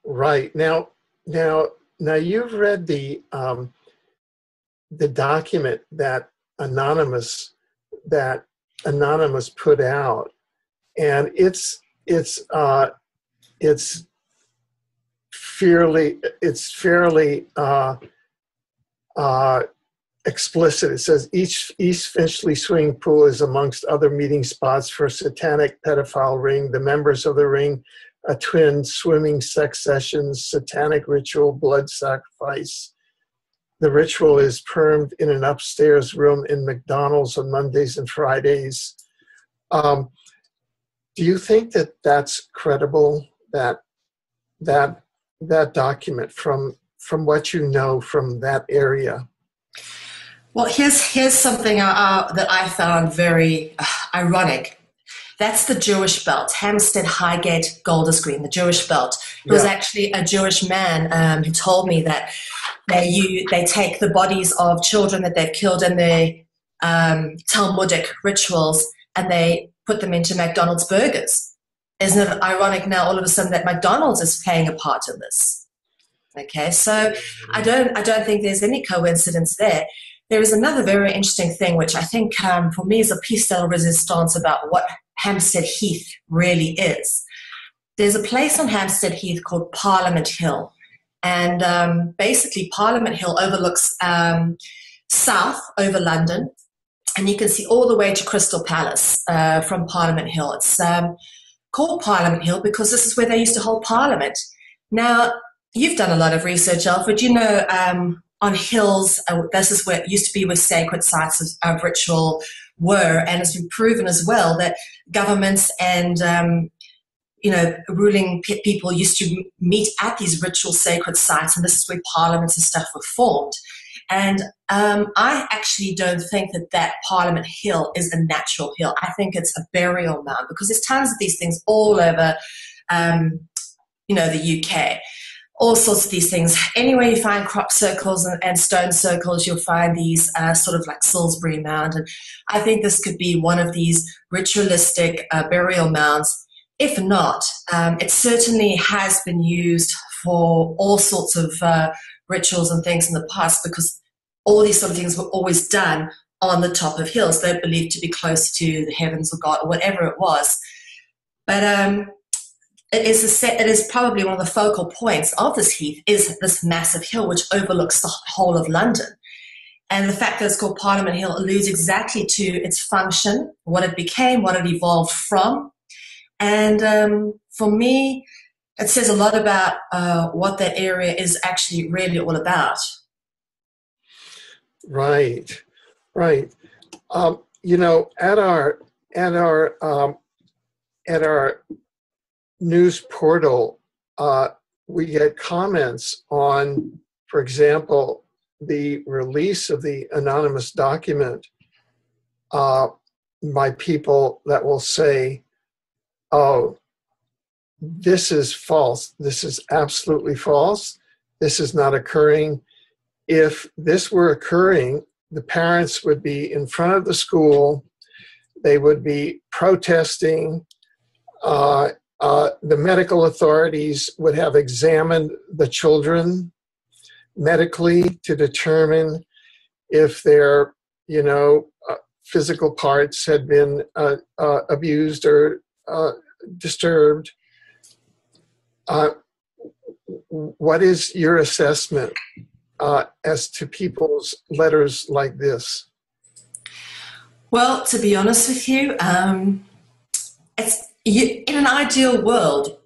Right. Now you've read the document that Anonymous put out, and it's fairly explicit. It says East Finchley swimming pool is amongst other meeting spots for satanic pedophile ring. The members of the ring attend swimming sex sessions, satanic ritual, blood sacrifice. The ritual is performed in an upstairs room in McDonald's on Mondays and Fridays. Do you think that that's credible? That document from what you know from that area? Well, here's something that I found very ironic. That's the Jewish belt, Hampstead, Highgate, Golders Green, the Jewish belt. It was actually a Jewish man who told me that they take the bodies of children that they've killed in their Talmudic rituals and they put them into McDonald's burgers. Isn't it ironic now all of a sudden that McDonald's is playing a part in this? Okay, so I don't think there's any coincidence there. There is another very interesting thing, which I think for me is a piece de resistance about what Hampstead Heath really is. There's a place on Hampstead Heath called Parliament Hill. And basically Parliament Hill overlooks south over London. And you can see all the way to Crystal Palace from Parliament Hill. It's called Parliament Hill because this is where they used to hold Parliament. Now, you've done a lot of research, Alfred. You know, on hills, this is where it used to be where sacred sites of ritual were, and it's been proven as well that governments and ruling people used to meet at these ritual sacred sites, and this is where parliaments and stuff were formed. And I actually don't think that Parliament Hill is a natural hill. I think it's a burial mound because there's tons of these things all over, the UK. All sorts of these things. Anywhere you find crop circles and stone circles, you'll find these sort of like Salisbury Mound. And I think this could be one of these ritualistic burial mounds. If not, it certainly has been used for all sorts of rituals and things in the past because all these sort of things were always done on the top of hills. They're believed to be close to the heavens or God or whatever it was. But it is probably one of the focal points of this heath is this massive hill which overlooks the whole of London. And the fact that it's called Parliament Hill alludes exactly to its function, what it became, what it evolved from. And for me, it says a lot about what that area is actually really all about. Right. At our news portal, we get comments on, for example, the release of the anonymous document by people that will say, "Oh, this is false. This is absolutely false. This is not occurring. If this were occurring, the parents would be in front of the school. They would be protesting. The medical authorities would have examined the children medically to determine if their, physical parts had been abused or disturbed." What is your assessment as to people's letters like this? Well, to be honest with you, in an ideal world,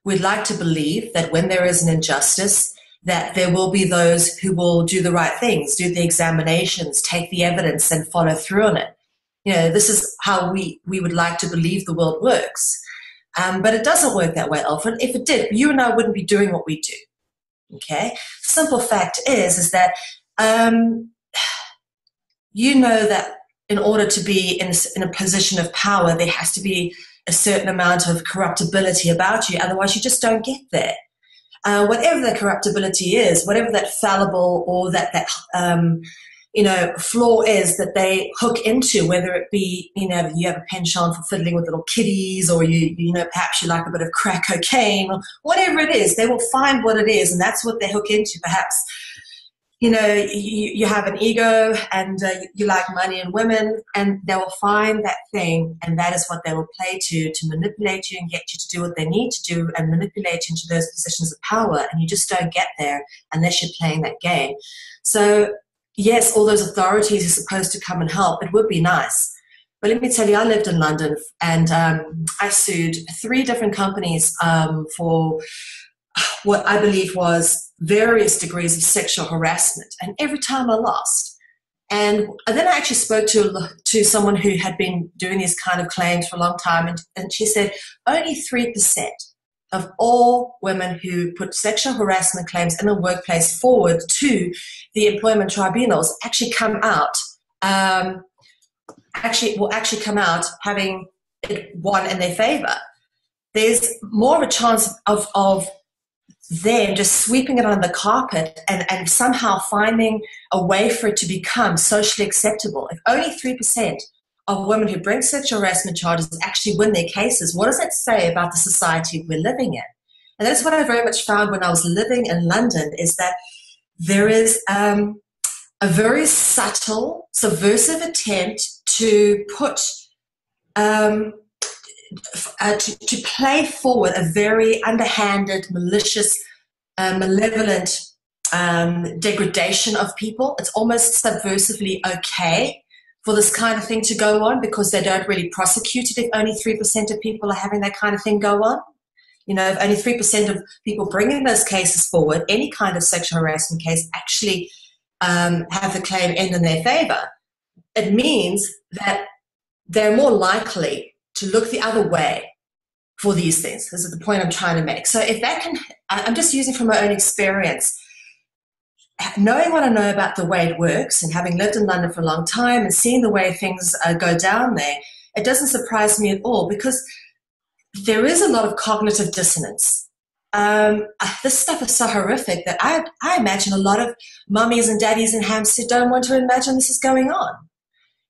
we'd like to believe that when there is an injustice, that there will be those who will do the right things, do the examinations, take the evidence and follow through on it. This is how we would like to believe the world works. But it doesn't work that way, Alfred. If it did, you and I wouldn't be doing what we do. Okay? Simple fact is that that in order to be in a position of power, there has to be a certain amount of corruptibility about you. Otherwise, you just don't get there. Whatever that corruptibility is, whatever that fallible or that flaw is that they hook into, whether it be, you have a penchant for fiddling with little kiddies, or perhaps you like a bit of crack cocaine, or whatever it is, they will find what it is, and that's what they hook into. Perhaps, you have an ego, and you like money and women, and they will find that thing, and that is what they will play to manipulate you and get you to do what they need to do and manipulate you into those positions of power, and you just don't get there unless you're playing that game. So yes, all those authorities are supposed to come and help. It would be nice. But let me tell you, I lived in London, and I sued 3 different companies for what I believe was various degrees of sexual harassment. And every time I lost. And then I actually spoke to someone who had been doing these kind of claims for a long time. And she said only 3% of all women who put sexual harassment claims in the workplace forward to the employment tribunals actually come out, come out having it won in their favor. There's more of a chance of them just sweeping it under the carpet and somehow finding a way for it to become socially acceptable. If only 3% of women who bring sexual harassment charges actually win their cases, what does that say about the society we're living in? And that's what I very much found when I was living in London, is that there is a very subtle, subversive attempt to put to play forward a very underhanded, malicious, malevolent degradation of people. It's almost subversively okay for this kind of thing to go on, because they don't really prosecute it if only 3% of people are having that kind of thing go on. If only 3% of people bringing those cases forward, any kind of sexual harassment case, actually have the claim end in their favor, it means that they're more likely to look the other way for these things. This is the point I'm trying to make. So if that can, I'm just using from my own experience, knowing what I know about the way it works, and having lived in London for a long time and seeing the way things go down there, it doesn't surprise me at all, because there is a lot of cognitive dissonance. This stuff is so horrific that I imagine a lot of mummies and daddies in Hampstead don't want to imagine this is going on.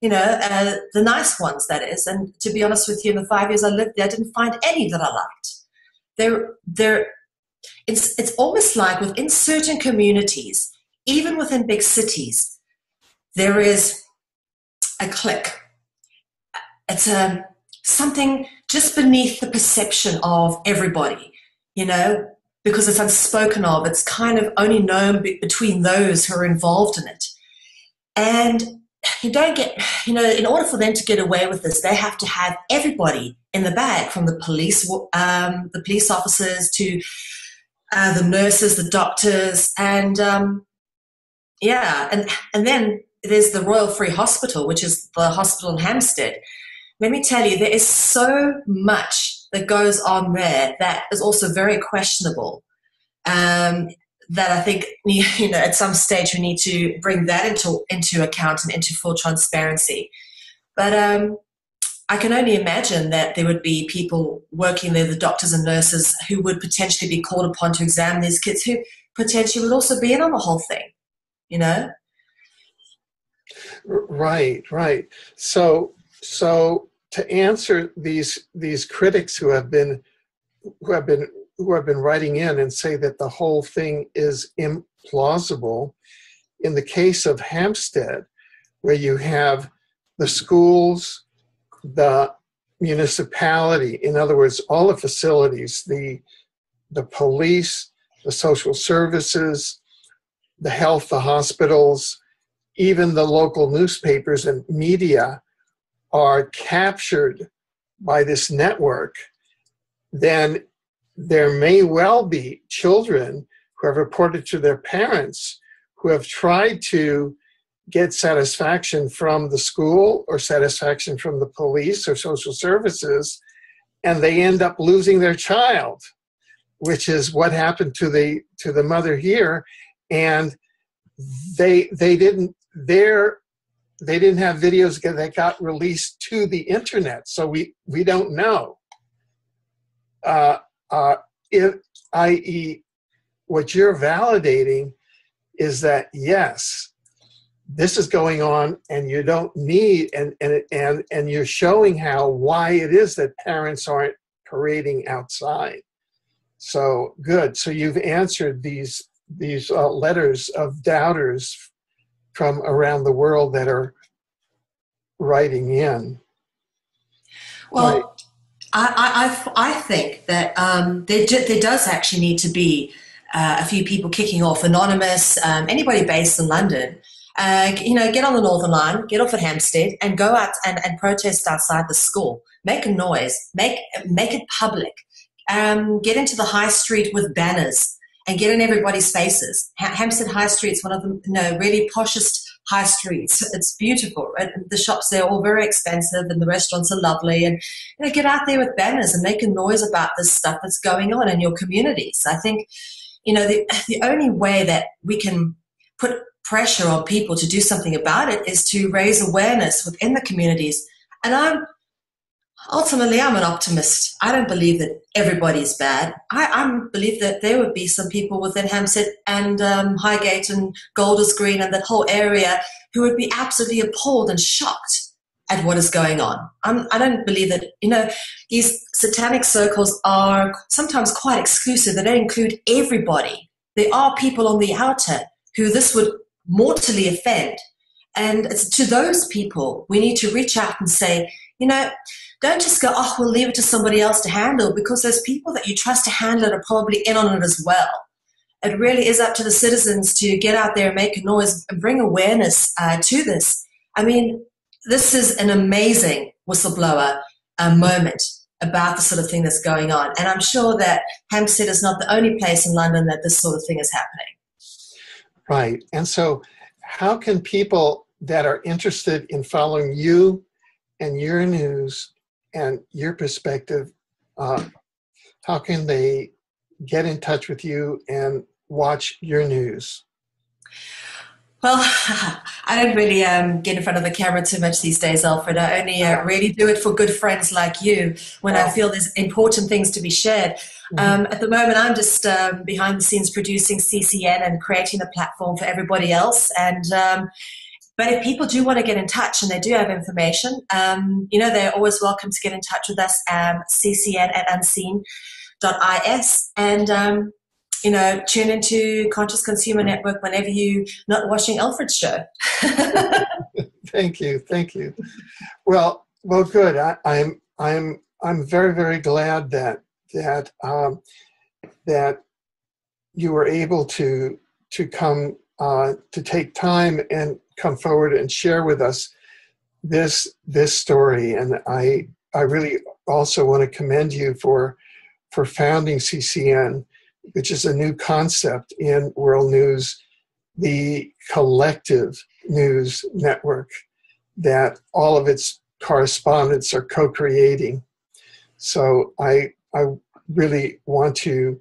The nice ones, that is. And to be honest with you, in the 5 years I lived there, I didn't find any that I liked. It's almost like within certain communities, even within big cities, there is a clique. It's something just beneath the perception of everybody, because it's unspoken of. It's kind of only known between those who are involved in it. And you don't get, in order for them to get away with this, they have to have everybody in the bag, from the police officers to the nurses, the doctors, and and then there's the Royal Free Hospital, which is the hospital in Hampstead. Let me tell you, there is so much that goes on there that is also very questionable. That I think, at some stage we need to bring that into account and into full transparency. But I can only imagine that there would be people working there, the doctors and nurses, who would potentially be called upon to examine these kids, who potentially would also be in on the whole thing, Right. So to answer these critics who have been writing in and say that the whole thing is implausible, in the case of Hampstead, where you have the schools, the municipality, in other words, all the facilities, the police, the social services, the health, the hospitals, even the local newspapers and media are captured by this network, then there may well be children who have reported to their parents who have tried to get satisfaction from the school or satisfaction from the police or social services, and they end up losing their child, which is what happened to the mother here. And they didn't have videos that got released to the internet, so we don't know. I.e., what you're validating is that, yes, this is going on, and you don't need, and you're showing why it is that parents aren't parading outside. So good. So you've answered these letters of doubters from around the world that are writing in. Well, I think that there does actually need to be a few people kicking off, anonymous, anybody based in London, get on the Northern Line, get off at Hampstead, and go out and protest outside the school. Make a noise, make it public. Get into the high street with banners and get in everybody's faces. Hampstead High Street is one of the really poshest high streets. It's beautiful. Right? The shops there are all very expensive, and the restaurants are lovely. And get out there with banners and make a noise about this stuff that's going on in your communities. I think the only way that we can put pressure on people to do something about it is to raise awareness within the communities. And I'm an optimist. I don't believe that everybody's bad. I believe that there would be some people within Hampstead and Highgate and Golders Green and that whole area who would be absolutely appalled and shocked at what is going on. I don't believe that, these satanic circles are sometimes quite exclusive. They don't include everybody. There are people on the outer who this would mortally offend. And it's to those people we need to reach out and say, don't just go, we'll leave it to somebody else to handle, because those people that you trust to handle it are probably in on it as well. It really is up to the citizens to get out there and make a noise and bring awareness to this. I mean, this is an amazing whistleblower moment about the sort of thing that's going on. And I'm sure that Hampstead is not the only place in London that this sort of thing is happening. Right. And so how can people that are interested in following you and your news and your perspective, how can they get in touch with you and watch your news? Well, I don't really get in front of the camera too much these days, Alfred. I only really do it for good friends like you when I feel there's important things to be shared. At the moment, I'm just behind the scenes producing CCN and creating a platform for everybody else. And but if people do want to get in touch and they do have information, they're always welcome to get in touch with us, ccn@unseen.is, and tune into Conscious Consumer Network whenever you're not watching Alfred's show. Thank you. Well, good. I'm very, very glad that you were able to come to take time and come forward and share with us this story. And I really also want to commend you for founding CCN, which is a new concept in world news, the collective news network that all of its correspondents are co-creating. So I really want to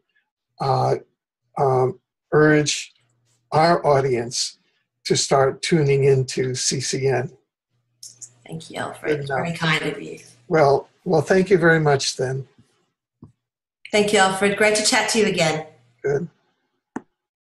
urge our audience to start tuning into CCN. Thank you, Alfred. Very kind of you. Well, thank you very much then. Thank you, Alfred. Great to chat to you again. Good.